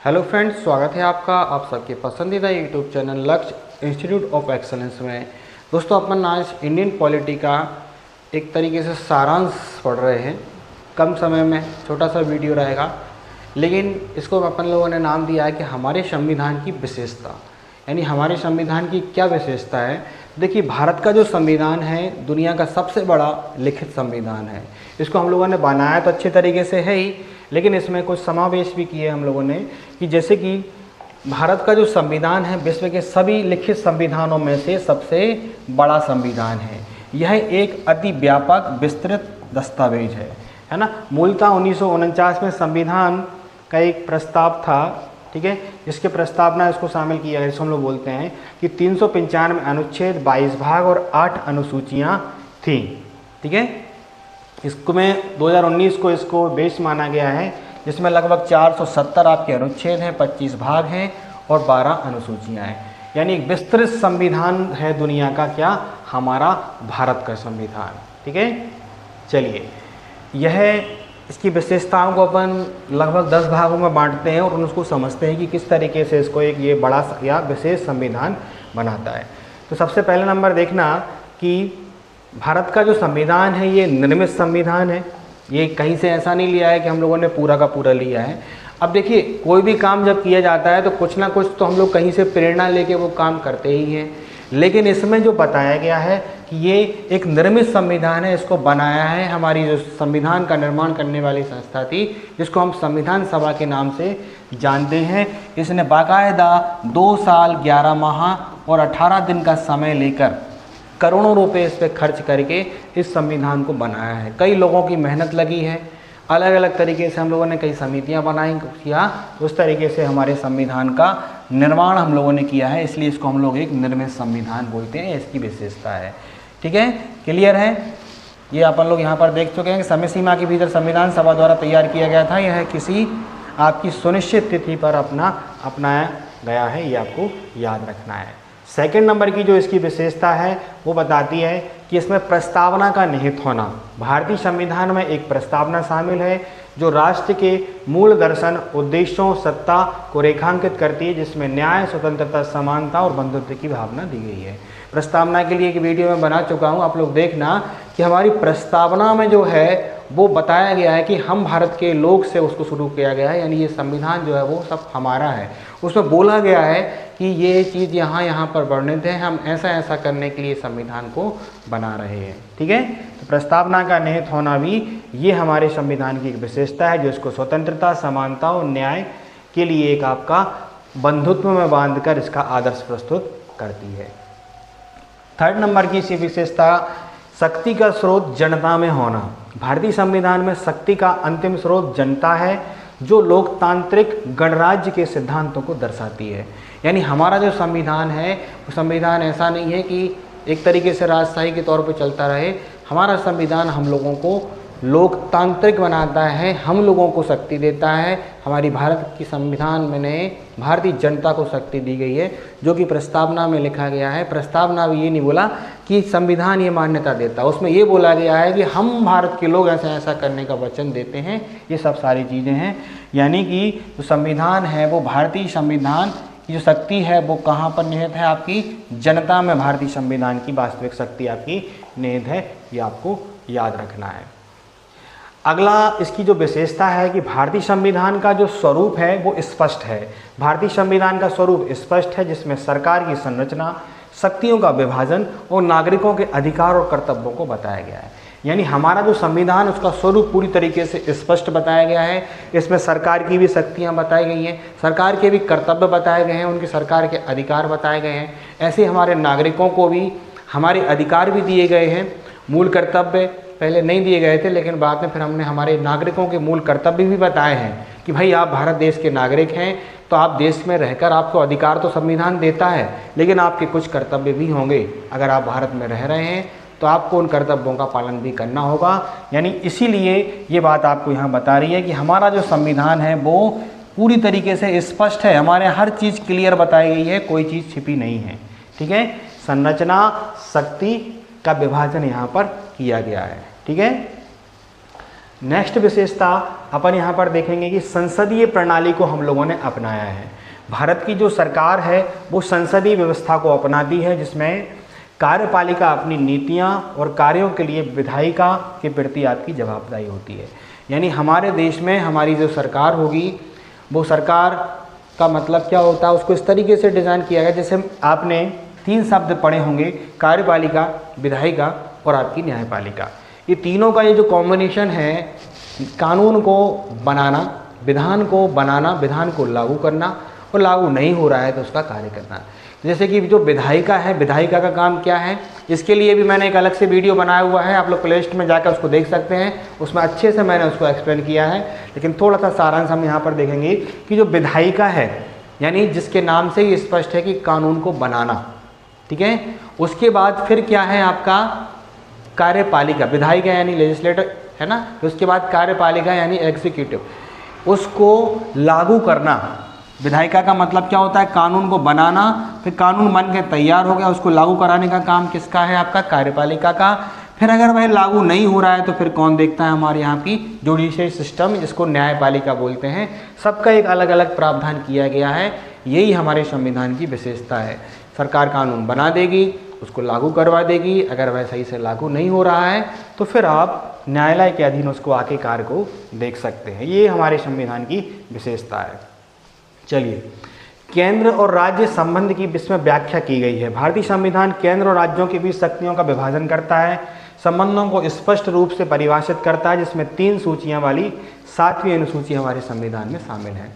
Hello friends, स्वागत है आपका आप सबके पसंदीदा यूट्यूब चैनल लक्ष्य इंस्टीट्यूट ऑफ एक्सलेंस में। दोस्तों, अपन आज इंडियन पॉलिटी का एक तरीके से सारांश पढ़ रहे हैं। कम समय में छोटा सा वीडियो रहेगा, लेकिन इसको अपन लोगों ने नाम दिया है कि हमारे संविधान की विशेषता, यानी हमारे संविधान की क्या विशेषता है। देखिए, भारत का जो संविधान है दुनिया का सबसे बड़ा लिखित संविधान है। इसको हम लोगों ने बनाया तो अच्छे तरीके से है ही, लेकिन इसमें कुछ समावेश भी किए हम लोगों ने कि जैसे कि भारत का जो संविधान है विश्व के सभी लिखित संविधानों में से सबसे बड़ा संविधान है। यह एक अति व्यापक विस्तृत दस्तावेज है ना। मूलतः 1949 में संविधान का एक प्रस्ताव था, ठीक है, जिसके प्रस्तावना इसको शामिल किया है। हम लोग बोलते हैं कि 395 अनुच्छेद, 22 भाग और 8 अनुसूचियाँ थीं, ठीक है। इसको में 2019 को इसको बेस माना गया है, जिसमें लगभग 470 आपके अनुच्छेद हैं, 25 भाग हैं और 12 अनुसूचियाँ हैं। यानी एक विस्तृत संविधान है दुनिया का, क्या, हमारा भारत का संविधान, ठीक है। चलिए, यह इसकी विशेषताओं को अपन लगभग 10 भागों में बांटते हैं और उसको समझते हैं कि किस तरीके से इसको एक ये बड़ा या विशेष संविधान बनाता है। तो सबसे पहले नंबर देखना कि भारत का जो संविधान है ये निर्मित संविधान है। ये कहीं से ऐसा नहीं लिया है कि हम लोगों ने पूरा का पूरा लिया है। अब देखिए, कोई भी काम जब किया जाता है तो कुछ ना कुछ तो हम लोग कहीं से प्रेरणा लेके वो काम करते ही हैं, लेकिन इसमें जो बताया गया है कि ये एक निर्मित संविधान है। इसको बनाया है हमारी जो संविधान का निर्माण करने वाली संस्था थी, जिसको हम संविधान सभा के नाम से जानते हैं। इसने बाकायदा 2 साल 11 माह और 18 दिन का समय लेकर करोड़ों रुपए इस पर खर्च करके इस संविधान को बनाया है। कई लोगों की मेहनत लगी है, अलग अलग तरीके से हम लोगों ने कई समितियां बनाई किया, उस तरीके से हमारे संविधान का निर्माण हम लोगों ने किया है। इसलिए इसको हम लोग एक निर्मित संविधान बोलते हैं, इसकी विशेषता है, ठीक है। क्लियर है। ये अपन लोग यहाँ पर देख चुके हैं कि समय सीमा के भीतर संविधान सभा द्वारा तैयार किया गया था। यह किसी आपकी सुनिश्चित तिथि पर अपनाया गया है, ये आपको याद रखना है। सेकंड नंबर की जो इसकी विशेषता है वो बताती है कि इसमें प्रस्तावना का निहित होना। भारतीय संविधान में एक प्रस्तावना शामिल है जो राष्ट्र के मूल दर्शन, उद्देश्यों, सत्ता को रेखांकित करती है, जिसमें न्याय, स्वतंत्रता, समानता और बंधुत्व की भावना दी गई है। प्रस्तावना के लिए एक वीडियो में बना चुका हूँ, आप लोग देखना कि हमारी प्रस्तावना में जो है वो बताया गया है कि हम भारत के लोग से उसको शुरू किया गया है, यानी ये संविधान जो है वो सब हमारा है। उसमें बोला गया है कि ये चीज़ यहाँ पर वर्णित है, हम ऐसा करने के लिए संविधान को बना रहे हैं, ठीक है। तो प्रस्तावना का निहित होना भी ये हमारे संविधान की एक विशेषता है, जो इसको स्वतंत्रता, समानता और न्याय के लिए एक आपका बंधुत्व में बांधकर इसका आदर्श प्रस्तुत करती है। थर्ड नंबर की इसी विशेषता, शक्ति का स्रोत जनता में होना। भारतीय संविधान में शक्ति का अंतिम स्रोत जनता है, जो लोकतांत्रिक गणराज्य के सिद्धांतों को दर्शाती है। यानी हमारा जो संविधान है वो संविधान ऐसा नहीं है कि एक तरीके से राजशाही के तौर पर चलता रहे। हमारा संविधान हम लोगों को लोकतांत्रिक बनाता है, हम लोगों को शक्ति देता है। हमारी भारत की संविधान में भारतीय जनता को शक्ति दी गई है, जो कि प्रस्तावना में लिखा गया है। प्रस्तावना भी ये नहीं बोला कि संविधान ये मान्यता देता, उसमें ये बोला गया है कि हम भारत के लोग ऐसा करने का वचन देते हैं। ये सब सारी चीज़ें हैं, यानी कि जो संविधान है वो भारतीय संविधान की जो शक्ति है वो कहाँ पर निहित है, आपकी जनता में भारतीय संविधान की वास्तविक शक्ति आपकी निहित है। ये आपको याद रखना है। अगला इसकी जो विशेषता है कि भारतीय संविधान का जो स्वरूप है वो स्पष्ट है। भारतीय संविधान का स्वरूप स्पष्ट है, जिसमें सरकार की संरचना, शक्तियों का विभाजन और नागरिकों के अधिकार और कर्तव्यों को बताया गया है। यानी हमारा जो संविधान उसका स्वरूप पूरी तरीके से स्पष्ट बताया गया है। इसमें सरकार की भी शक्तियाँ बताई गई हैं, सरकार के भी कर्तव्य बताए गए हैं, उनके सरकार के अधिकार बताए गए हैं। ऐसे हमारे नागरिकों को भी हमारे अधिकार भी दिए गए हैं। मूल कर्तव्य पहले नहीं दिए गए थे, लेकिन बाद में फिर हमने हमारे नागरिकों के मूल कर्तव्य भी बताए हैं कि भाई आप भारत देश के नागरिक हैं, तो आप देश में रहकर आपको अधिकार तो संविधान देता है, लेकिन आपके कुछ कर्तव्य भी होंगे। अगर आप भारत में रह रहे हैं तो आपको उन कर्तव्यों का पालन भी करना होगा। यानी इसीलिए ये बात आपको यहाँ बता रही है कि हमारा जो संविधान है वो पूरी तरीके से स्पष्ट है, हमारे हर चीज़ क्लियर बताई गई है, कोई चीज़ छिपी नहीं है, ठीक है। संरचना, शक्ति का विभाजन यहाँ पर किया गया है, ठीक है। नेक्स्ट विशेषता अपन यहाँ पर देखेंगे कि संसदीय प्रणाली को हम लोगों ने अपनाया है। भारत की जो सरकार है वो संसदीय व्यवस्था को अपनाती है, जिसमें कार्यपालिका अपनी नीतियाँ और कार्यों के लिए विधायिका के प्रति आपकी जवाबदारी होती है। यानी हमारे देश में हमारी जो सरकार होगी वो सरकार का मतलब क्या होता है, उसको इस तरीके से डिज़ाइन किया गया, जैसे आपने 3 शब्द पढ़े होंगे, कार्यपालिका, विधायिका और आपकी न्यायपालिका। ये तीनों का ये जो कॉम्बिनेशन है, कानून को बनाना, विधान को बनाना, विधान को लागू करना, और लागू नहीं हो रहा है तो उसका कार्य करना। जैसे कि जो विधायिका है, विधायिका का काम क्या है, इसके लिए भी मैंने एक अलग से वीडियो बनाया हुआ है, आप लोग प्लेलिस्ट में जाकर उसको देख सकते हैं, उसमें अच्छे से मैंने उसको एक्सप्लेन किया है। लेकिन थोड़ा सा सारांश हम यहाँ पर देखेंगे कि जो विधायिका है, यानी जिसके नाम से ही स्पष्ट है कि कानून को बनाना, ठीक है। उसके बाद फिर क्या है आपका कार्यपालिका, विधायिका यानी लेजिस्लेटर है ना, उसके बाद कार्यपालिका यानी एग्जीक्यूटिव, उसको लागू करना। विधायिका का मतलब क्या होता है, कानून को बनाना, फिर कानून बन के तैयार हो गया, उसको लागू कराने का काम किसका है, आपका कार्यपालिका का। फिर अगर वह लागू नहीं हो रहा है तो फिर कौन देखता है, हमारे यहाँ की जुडिशियल सिस्टम, जिसको न्यायपालिका बोलते हैं। सबका एक अलग अलग प्रावधान किया गया है, यही हमारे संविधान की विशेषता है। सरकार कानून बना देगी, उसको लागू करवा देगी, अगर वह सही से लागू नहीं हो रहा है तो फिर आप न्यायालय के अधीन उसको आके कार्य को देख सकते हैं। ये हमारे संविधान की विशेषता है। चलिए, केंद्र और राज्य संबंध की इसमें व्याख्या की गई है। भारतीय संविधान केंद्र और राज्यों के बीच शक्तियों का विभाजन करता है, संबंधों को स्पष्ट रूप से परिभाषित करता है, जिसमें 3 सूचियां वाली 7वीं अनुसूची हमारे संविधान में शामिल है।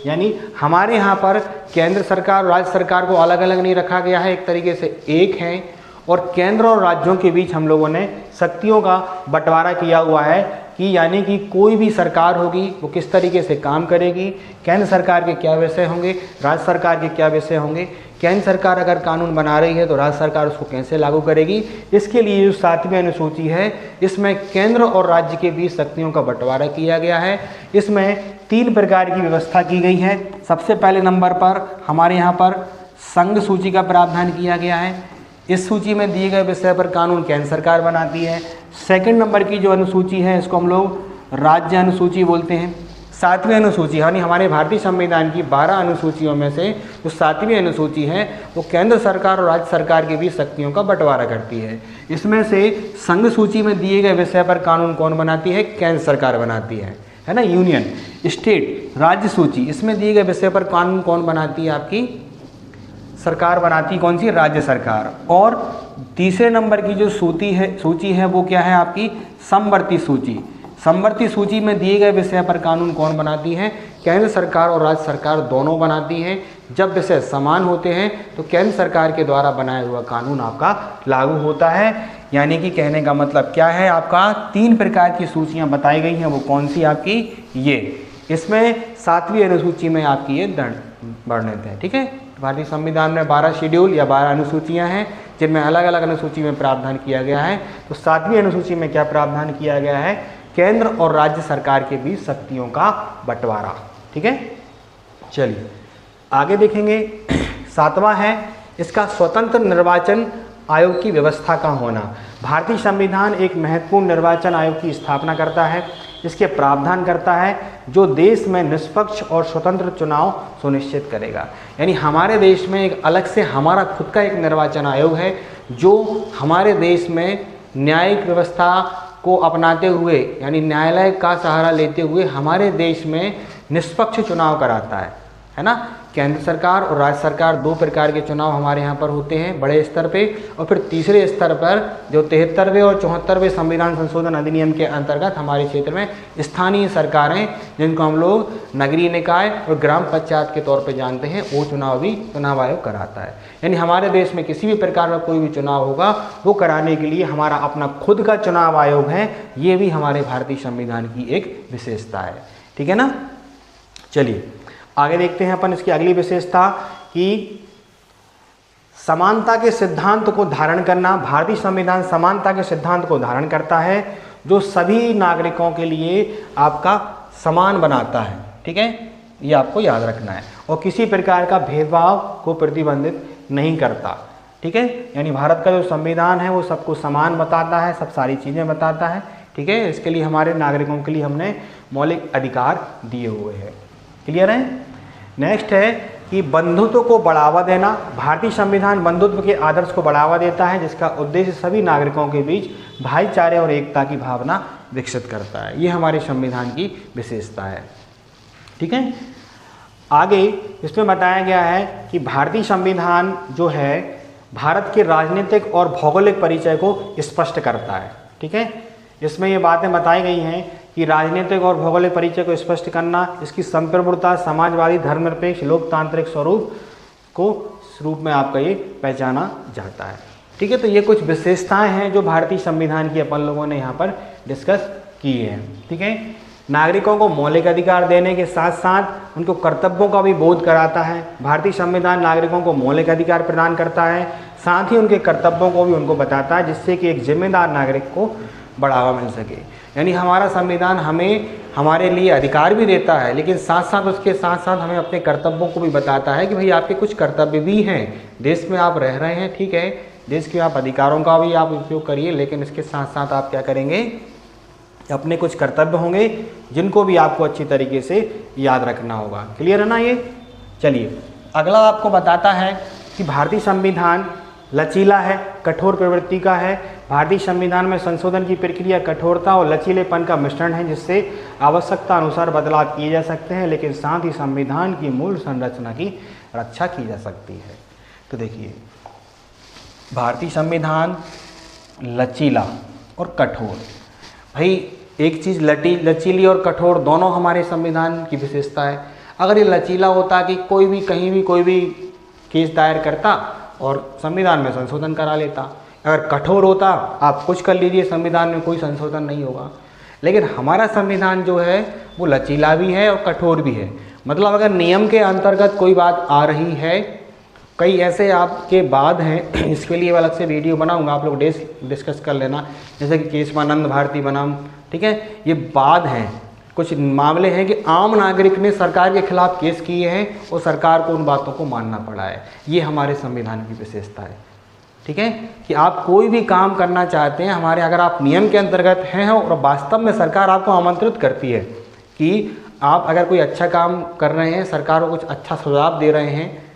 यानी हमारे यहाँ पर केंद्र सरकार और राज्य सरकार को अलग अलग नहीं रखा गया है, एक तरीके से एक है, और केंद्र और राज्यों के बीच हम लोगों ने शक्तियों का बंटवारा किया हुआ है कि यानी कि कोई भी सरकार होगी वो किस तरीके से काम करेगी, केंद्र सरकार के क्या विषय होंगे, राज्य सरकार के क्या विषय होंगे, केंद्र सरकार अगर कानून बना रही है तो राज्य सरकार उसको कैसे लागू करेगी। इसके लिए जो 7वीं अनुसूची है, इसमें केंद्र और राज्य के बीच शक्तियों का बंटवारा किया गया है। इसमें 3 प्रकार की व्यवस्था की गई है। सबसे पहले नंबर पर हमारे यहाँ पर संघ सूची का प्रावधान किया गया है। इस सूची में दिए गए विषय पर कानून केंद्र सरकार बनाती है। सेकंड नंबर की जो अनुसूची है, इसको हम लोग राज्य अनुसूची बोलते हैं। 7वीं अनुसूची यानी हमारे भारतीय संविधान की 12 अनुसूचियों में से जो 7वीं अनुसूची है वो केंद्र सरकार और राज्य सरकार के बीच शक्तियों का बंटवारा करती है। इसमें से संघ सूची में दिए गए विषय पर कानून कौन बनाती है, केंद्र सरकार बनाती है ना, यूनियन स्टेट। राज्य सूची, इसमें दिए गए विषय पर कानून कौन बनाती है, आपकी सरकार बनाती, कौन सी, राज्य सरकार। और तीसरे नंबर की जो सूची है वो क्या है, आपकी समवर्ती सूची। समवर्ती सूची में दिए गए विषय पर कानून कौन बनाती है, केंद्र सरकार और राज्य सरकार दोनों बनाती हैं। जब विषय समान होते हैं तो केंद्र सरकार के द्वारा बनाया हुआ कानून आपका लागू होता है। यानी कि कहने का मतलब क्या है, आपका 3 प्रकार की सूचियां बताई गई हैं, वो कौन सी आपकी, ये। इसमें 7वीं अनुसूची में आपकी ये वर्णित है, ठीक है। भारतीय संविधान में 12 शेड्यूल या 12 अनुसूचियां हैं, जिनमें अलग अलग अनुसूची में प्रावधान किया गया है। तो 7वीं अनुसूची में क्या प्रावधान किया गया है, केंद्र और राज्य सरकार के बीच शक्तियों का बंटवारा, ठीक है। चलिए आगे देखेंगे। 7वां है इसका स्वतंत्र निर्वाचन आयोग की व्यवस्था का होना। भारतीय संविधान एक महत्वपूर्ण निर्वाचन आयोग की स्थापना करता है, इसके प्रावधान करता है, जो देश में निष्पक्ष और स्वतंत्र चुनाव सुनिश्चित करेगा। यानी हमारे देश में एक अलग से हमारा खुद का एक निर्वाचन आयोग है, जो हमारे देश में न्यायिक व्यवस्था को अपनाते हुए, यानी न्यायालय का सहारा लेते हुए हमारे देश में निष्पक्ष चुनाव कराता है ना। केंद्र सरकार और राज्य सरकार 2 प्रकार के चुनाव हमारे यहाँ पर होते हैं, बड़े स्तर पे, और फिर तीसरे स्तर पर जो 73वें और 74वें संविधान संशोधन अधिनियम के अंतर्गत हमारे क्षेत्र में स्थानीय सरकारें, जिनको हम लोग नगरीय निकाय और ग्राम पंचायत के तौर पे जानते हैं, वो चुनाव भी चुनाव आयोग कराता है। यानी हमारे देश में किसी भी प्रकार का कोई भी चुनाव होगा वो कराने के लिए हमारा अपना खुद का चुनाव आयोग है। ये भी हमारे भारतीय संविधान की एक विशेषता है, ठीक है ना। चलिए आगे देखते हैं अपन इसकी अगली विशेषता कि समानता के सिद्धांत को धारण करना। भारतीय संविधान समानता के सिद्धांत को धारण करता है, जो सभी नागरिकों के लिए आपका समान बनाता है, ठीक है, ये आपको याद रखना है, और किसी प्रकार का भेदभाव को प्रतिबंधित नहीं करता, ठीक है। यानी भारत का जो संविधान है वो सबको समान बताता है, सब सारी चीज़ें बताता है, ठीक है। इसके लिए हमारे नागरिकों के लिए हमने मौलिक अधिकार दिए हुए हैं। क्लियर है। नेक्स्ट है कि बंधुत्व को बढ़ावा देना। भारतीय संविधान बंधुत्व के आदर्श को बढ़ावा देता है, जिसका उद्देश्य सभी नागरिकों के बीच भाईचारे और एकता की भावना विकसित करता है। ये हमारे संविधान की विशेषता है। ठीक है। आगे इसमें बताया गया है कि भारतीय संविधान जो है भारत के राजनीतिक और भौगोलिक परिचय को स्पष्ट करता है। ठीक है। इसमें ये बातें बताई गई हैं कि राजनीतिक और भौगोलिक परिचय को स्पष्ट करना, इसकी संप्रभुता, समाजवादी, धर्मनिरपेक्ष, लोकतांत्रिक स्वरूप को रूप में आपका ये पहचाना जाता है। ठीक है। तो ये कुछ विशेषताएं हैं जो भारतीय संविधान की अपन लोगों ने यहाँ पर डिस्कस की है। ठीक है। नागरिकों को मौलिक अधिकार देने के साथ साथ उनको कर्तव्यों का भी बोध कराता है। भारतीय संविधान नागरिकों को मौलिक अधिकार प्रदान करता है, साथ ही उनके कर्तव्यों को भी उनको बताता है, जिससे कि एक जिम्मेदार नागरिक को बढ़ावा मिल सके। यानी हमारा संविधान हमें हमारे लिए अधिकार भी देता है, लेकिन साथ साथ उसके साथ साथ हमें अपने कर्तव्यों को भी बताता है कि भाई आपके कुछ कर्तव्य भी हैं। देश में आप रह रहे हैं, ठीक है, देश के आप अधिकारों का भी आप उपयोग करिए, लेकिन इसके साथ साथ आप क्या करेंगे, अपने कुछ कर्तव्य होंगे जिनको भी आपको अच्छी तरीके से याद रखना होगा। क्लियर है ना ये। चलिए अगला आपको बताता है कि भारतीय संविधान लचीला है, कठोर प्रवृत्ति का है। भारतीय संविधान में संशोधन की प्रक्रिया कठोरता और लचीलेपन का मिश्रण है, जिससे आवश्यकता अनुसार बदलाव किए जा सकते हैं, लेकिन साथ ही संविधान की मूल संरचना की रक्षा की जा सकती है। तो देखिए भारतीय संविधान लचीला और कठोर, भाई एक चीज़ लचीली और कठोर दोनों हमारे संविधान की विशेषता है। अगर ये लचीला होता कि कोई भी कहीं भी कोई भी केस दायर करता और संविधान में संशोधन करा लेता, अगर कठोर होता आप कुछ कर लीजिए संविधान में कोई संशोधन नहीं होगा। लेकिन हमारा संविधान जो है वो लचीला भी है और कठोर भी है। मतलब अगर नियम के अंतर्गत कोई बात आ रही है, कई ऐसे आपके बाद हैं, इसके लिए अलग से वीडियो बनाऊंगा, आप लोग डिस्कस कर लेना, जैसे कि केशवानंद भारती बनाम, ठीक है, ये बाद हैं, कुछ मामले हैं कि आम नागरिक ने सरकार के खिलाफ केस किए हैं और सरकार को उन बातों को मानना पड़ा है। ये हमारे संविधान की विशेषता है। ठीक है, कि आप कोई भी काम करना चाहते हैं हमारे, अगर आप नियम के अंतर्गत हैं और वास्तव में सरकार आपको आमंत्रित करती है कि आप अगर कोई अच्छा काम कर रहे हैं, सरकार को कुछ अच्छा सुझाव दे रहे हैं,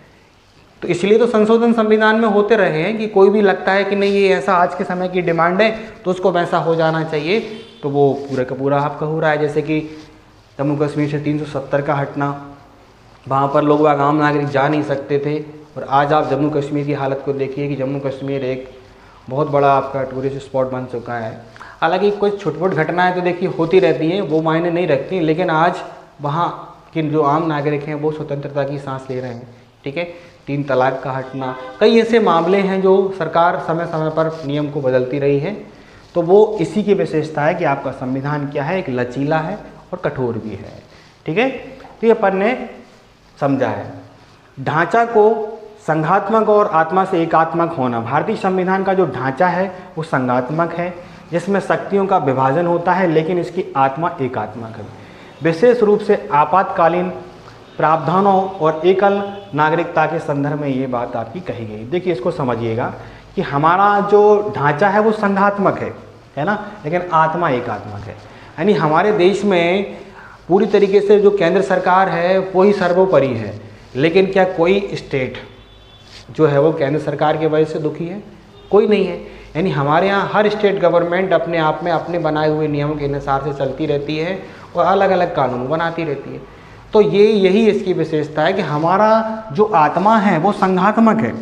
तो इसलिए तो संशोधन संविधान में होते रहे हैं कि कोई भी लगता है कि नहीं ये ऐसा आज के समय की डिमांड है तो उसको वैसा हो जाना चाहिए, तो वो पूरा का पूरा आपका हो रहा है। जैसे कि जम्मू कश्मीर से 370 का हटना, वहाँ पर लोग आम नागरिक जा नहीं सकते थे, और आज आप जम्मू कश्मीर की हालत को देखिए कि जम्मू कश्मीर एक बहुत बड़ा आपका टूरिस्ट स्पॉट बन चुका है। हालांकि कुछ छोटी-मोटी घटनाएँ तो देखिए होती रहती हैं, वो मायने नहीं रखती, लेकिन आज वहाँ के जो आम नागरिक हैं वो स्वतंत्रता की सांस ले रहे हैं। ठीक है, 3 तलाक का हटना, कई ऐसे मामले हैं जो सरकार समय समय पर नियम को बदलती रही है। तो वो इसी की विशेषता है कि आपका संविधान क्या है, एक लचीला है और कठोर भी है। ठीक है, तो ये अपन ने समझा है। ढांचा को संघात्मक और आत्मा से एकात्मक होना, भारतीय संविधान का जो ढांचा है वो संघात्मक है, जिसमें शक्तियों का विभाजन होता है, लेकिन इसकी आत्मा एकात्मक है। विशेष रूप से आपातकालीन प्रावधानों और एकल नागरिकता के संदर्भ में ये बात आपकी कही गई। देखिए इसको समझिएगा कि हमारा जो ढांचा है वो संघात्मक है ना, लेकिन आत्मा एकात्मक है। यानी हमारे देश में पूरी तरीके से जो केंद्र सरकार है वो ही सर्वोपरि है, लेकिन क्या कोई स्टेट जो है वो केंद्र सरकार की वजह से दुखी है? कोई नहीं है। यानी हमारे यहाँ हर स्टेट गवर्नमेंट अपने आप में अपने बनाए हुए नियमों के अनुसार से चलती रहती है और अलग अलग कानून बनाती रहती है। तो यही इसकी विशेषता है कि हमारा जो आत्मा है वो संघात्मक है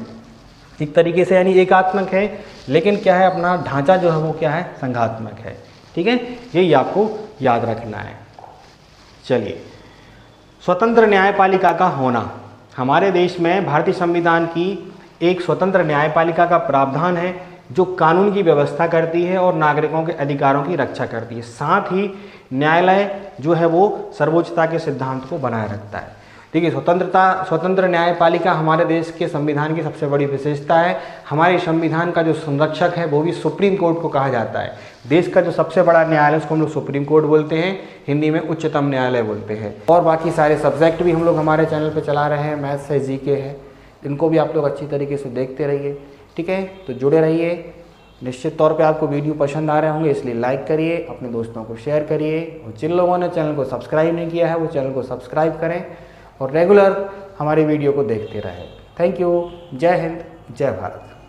एक तरीके से, यानी एकात्मक है, लेकिन क्या है अपना ढांचा जो है वो क्या है, संघात्मक है। ठीक है, यही आपको याद रखना है। चलिए, स्वतंत्र न्यायपालिका का होना, हमारे देश में भारतीय संविधान की एक स्वतंत्र न्यायपालिका का प्रावधान है जो कानून की व्यवस्था करती है और नागरिकों के अधिकारों की रक्षा करती है। साथ ही न्यायालय जो है वो सर्वोच्चता के सिद्धांत को बनाए रखता है। देखिए स्वतंत्र न्यायपालिका हमारे देश के संविधान की सबसे बड़ी विशेषता है। हमारे संविधान का जो संरक्षक है वो भी सुप्रीम कोर्ट को कहा जाता है। देश का जो सबसे बड़ा न्यायालय उसको हम लोग सुप्रीम कोर्ट बोलते हैं, हिंदी में उच्चतम न्यायालय बोलते हैं। और बाकी सारे सब्जेक्ट भी हम लोग हमारे चैनल पर चला रहे हैं, मैथ्स है, जीके है, इनको भी आप लोग अच्छी तरीके से देखते रहिए। ठीक है, तो जुड़े रहिए निश्चित तौर पे आपको वीडियो पसंद आ रहे होंगे, इसलिए लाइक करिए, अपने दोस्तों को शेयर करिए, और जिन लोगों ने चैनल को सब्सक्राइब नहीं किया है वो चैनल को सब्सक्राइब करें और रेगुलर हमारी वीडियो को देखते रहें। Thank you. जय हिंद, जय भारत।